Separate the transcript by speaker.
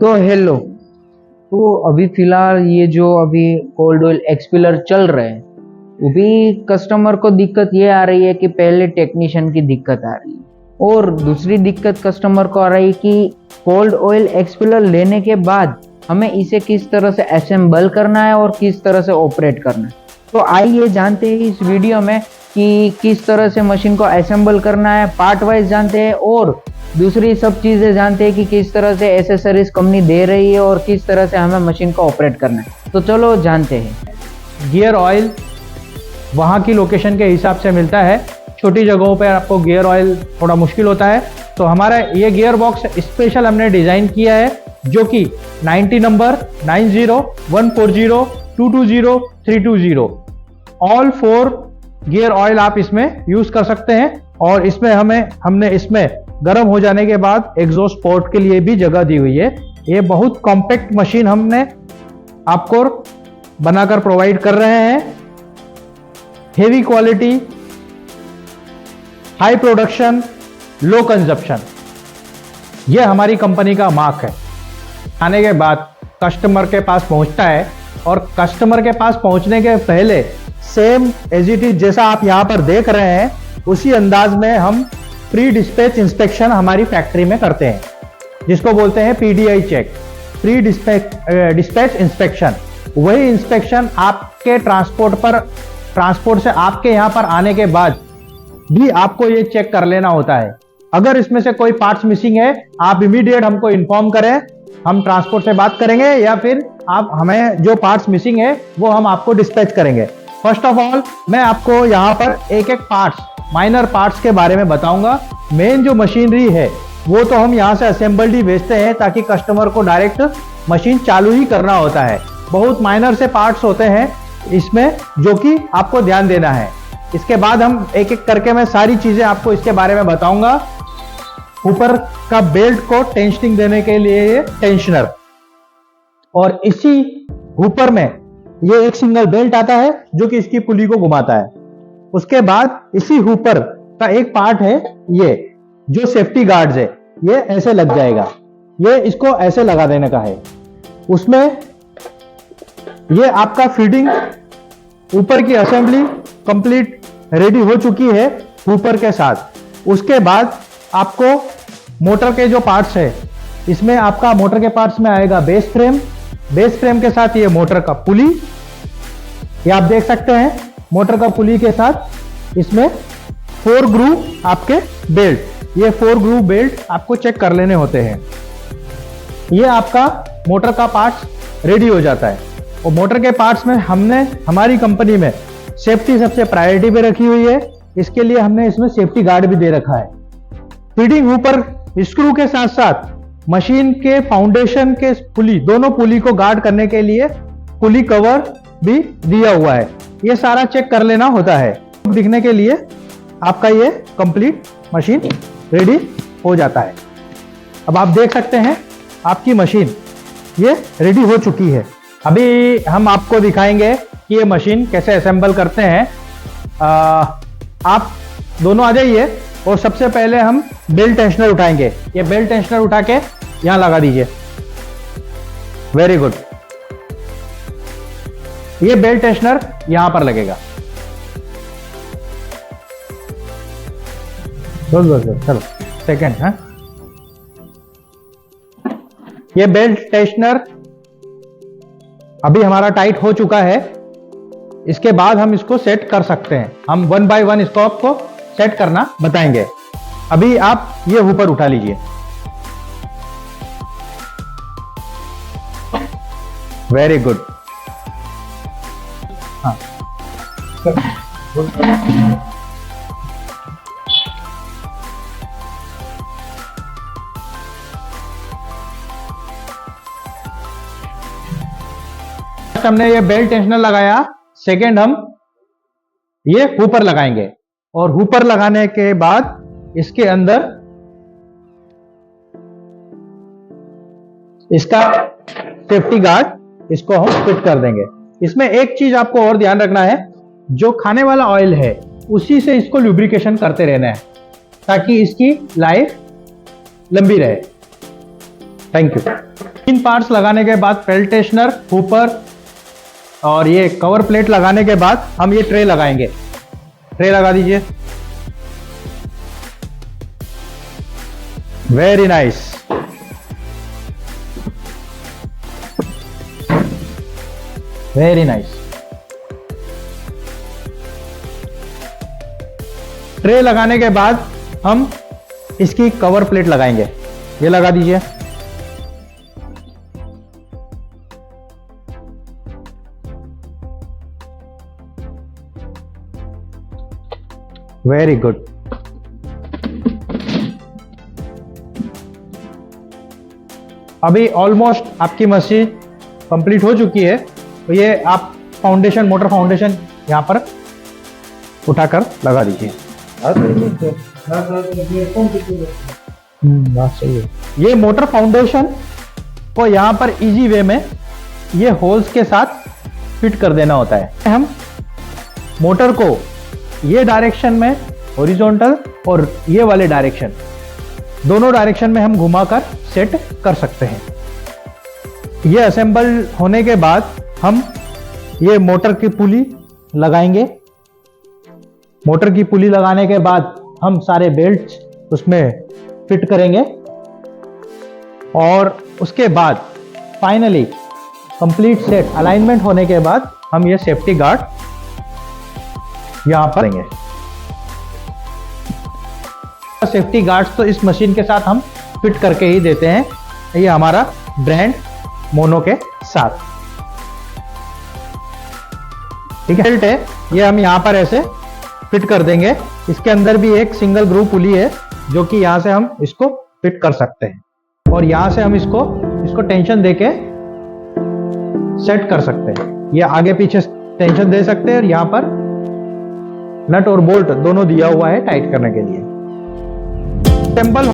Speaker 1: तो हेलो। तो अभी फिलहाल ये जो अभी कोल्ड ऑयल एक्सपीलर चल रहे हैं, वो भी कस्टमर को दिक्कत ये आ रही है कि पहले टेक्नीशियन की दिक्कत आ रही है, और दूसरी दिक्कत कस्टमर को आ रही है कि कोल्ड ऑयल एक्सपीलर लेने के बाद हमें इसे किस तरह से असेंबल करना है और किस तरह से ऑपरेट करना है। तो आइए जानते हैं इस वीडियो में कि किस तरह से मशीन को असेंबल करना है, पार्ट वाइज जानते हैं, और दूसरी सब चीज़ें जानते हैं कि किस तरह से एसेसरीज कंपनी दे रही है और किस तरह से हमें मशीन को ऑपरेट करना है। तो चलो जानते हैं।
Speaker 2: गियर ऑयल वहाँ की लोकेशन के हिसाब से मिलता है। छोटी जगहों पर आपको गियर ऑयल थोड़ा मुश्किल होता है, तो हमारा ये गियर बॉक्स स्पेशल हमने डिज़ाइन किया है, जो कि 90 नंबर 90 140 220 320 ऑल 4 गियर ऑयल आप इसमें यूज़ कर सकते हैं। और इसमें हमने इसमें गर्म हो जाने के बाद एग्जॉस्ट पोर्ट के लिए भी जगह दी हुई है। ये बहुत कॉम्पैक्ट मशीन हमने आपको बनाकर प्रोवाइड कर रहे हैं। हेवी क्वालिटी, हाई प्रोडक्शन, लो कंजप्शन, ये हमारी कंपनी का मार्क है। आने के बाद कस्टमर के पास पहुंचता है, और कस्टमर के पास पहुंचने के पहले सेम एज इट इज जैसा आप यहां पर देख रहे हैं, उसी अंदाज में हम प्री डिस्पैच इंस्पेक्शन हमारी फैक्ट्री में करते हैं, जिसको बोलते हैं PDI check, pre dispatch inspection. वही इंस्पेक्शन आपके ट्रांसपोर्ट से आपके यहां पर आने के बाद भी आपको ये चेक कर लेना होता है। अगर इसमें से कोई पार्ट्स मिसिंग है, आप इमीडिएट हमको इन्फॉर्म करें, हम ट्रांसपोर्ट से बात करेंगे, या फिर आप हमें जो पार्ट्स मिसिंग है वो हम आपको डिस्पैच करेंगे। फर्स्ट ऑफ ऑल मैं आपको यहाँ पर एक एक पार्ट्स, माइनर पार्ट्स के बारे में बताऊंगा। मेन जो मशीनरी है वो तो हम यहाँ से असेंबल्ड ही भेजते हैं, ताकि कस्टमर को डायरेक्ट मशीन चालू ही करना होता है। बहुत माइनर से पार्ट्स होते हैं इसमें, जो कि आपको ध्यान देना है। इसके बाद हम एक एक करके मैं सारी चीजें आपको इसके बारे में बताऊंगा। ऊपर का बेल्ट को टेंशनिंग देने के लिए ये टेंशनर, और इसी ऊपर में ये एक सिंगल बेल्ट आता है जो कि इसकी पुली को घुमाता है। उसके बाद इसी ऊपर का एक पार्ट है ये जो सेफ्टी गार्ड्स है, ये ऐसे लग जाएगा, ये इसको ऐसे लगा देने का है। उसमें ये आपका फीडिंग ऊपर की असेंबली कंप्लीट रेडी हो चुकी है ऊपर के साथ। उसके बाद आपको मोटर के जो पार्ट्स है, इसमें आपका मोटर के पार्ट्स में आएगा बेस फ्रेम के साथ ये मोटर का पुली, ये आप देख सकते हैं। मोटर का पुली के साथ इसमें 4 ग्रूव आपके बेल्ट, ये 4 ग्रूव बेल्ट आपको चेक कर लेने होते हैं। ये आपका मोटर का पार्ट्स रेडी हो जाता है। और मोटर के पार्ट्स में हमने हमारी कंपनी में सेफ्टी सबसे प्रायोरिटी पे रखी हुई है, इसके लिए हमने इसमें सेफ्टी गार्ड भी दे रखा है। फीडिंग ऊपर स्क्रू के साथ साथ मशीन के फाउंडेशन के पुली, दोनों पुली को गार्ड करने के लिए पुली कवर भी दिया हुआ है। ये सारा चेक कर लेना होता है। दिखने के लिए आपका ये कंप्लीट मशीन रेडी हो जाता है। अब आप देख सकते हैं आपकी मशीन ये रेडी हो चुकी है। अभी हम आपको दिखाएंगे कि ये मशीन कैसे असेंबल करते हैं। आप दोनों आ जाइए, और सबसे पहले हम बेल्ट टेंशनर उठाएंगे। ये बेल्ट टेंशनर उठा के यहां लगा दीजिए। Very good. ये बेल्ट टेंशनर यहां पर लगेगा। बस चलो सेकेंड है। ये बेल्ट टेंशनर अभी हमारा टाइट हो चुका है। इसके बाद हम इसको सेट कर सकते हैं। हम 1 बाय 1 इसको आपको सेट करना बताएंगे। अभी आप ये ऊपर उठा लीजिए। Very good. हाँ, हमने ये बेल्ट टेंशनर लगाया। सेकेंड हम ये ऊपर लगाएंगे, और ऊपर लगाने के बाद इसके अंदर इसका सेफ्टी गार्ड इसको हम फिट कर देंगे। इसमें एक चीज आपको और ध्यान रखना है, जो खाने वाला ऑयल है उसी से इसको लुब्रिकेशन करते रहना है, ताकि इसकी लाइफ लंबी रहे। Thank you. 3 पार्ट्स लगाने के बाद पेल्टेशनर, हुपर और ये कवर प्लेट लगाने के बाद हम ये ट्रे लगाएंगे। ट्रे लगा दीजिए। Very nice. Very nice. Tray लगाने के बाद हम इसकी कवर प्लेट लगाएंगे। ये लगा दीजिए। Very good. अभी ऑलमोस्ट आपकी मशीन कंप्लीट हो चुकी है। तो ये आप फाउंडेशन, मोटर फाउंडेशन यहां पर उठाकर लगा दीजिए। बात सही है। ये मोटर फाउंडेशन को यहां पर इजी वे में ये होल्स के साथ फिट कर देना होता है। हम मोटर को ये डायरेक्शन में हॉरिजॉन्टल और ये वाले डायरेक्शन, दोनों डायरेक्शन में हम घुमाकर सेट कर सकते हैं। ये असेंबल होने के बाद हम ये मोटर की पुली लगाएंगे। मोटर की पुली लगाने के बाद हम सारे बेल्ट उसमें फिट करेंगे और उसके बाद फाइनली कंप्लीट सेट अलाइनमेंट होने के बाद हम ये सेफ्टी गार्ड यहां पर देंगे। सेफ्टी गार्ड्स तो इस मशीन के साथ हम फिट करके ही देते हैं। ये हमारा ब्रांड मोनो के साथ, ठीक है। ये हम यहां पर ऐसे फिट कर देंगे। इसके अंदर भी एक सिंगल ग्रूव पुली है जो कि यहां से हम इसको फिट कर सकते हैं और यहां से हम इसको टेंशन देके सेट कर सकते हैं। ये आगे पीछे टेंशन दे सकते हैं और यहां पर नट और बोल्ट दोनों दिया हुआ है टाइट करने के लिए। असेंबल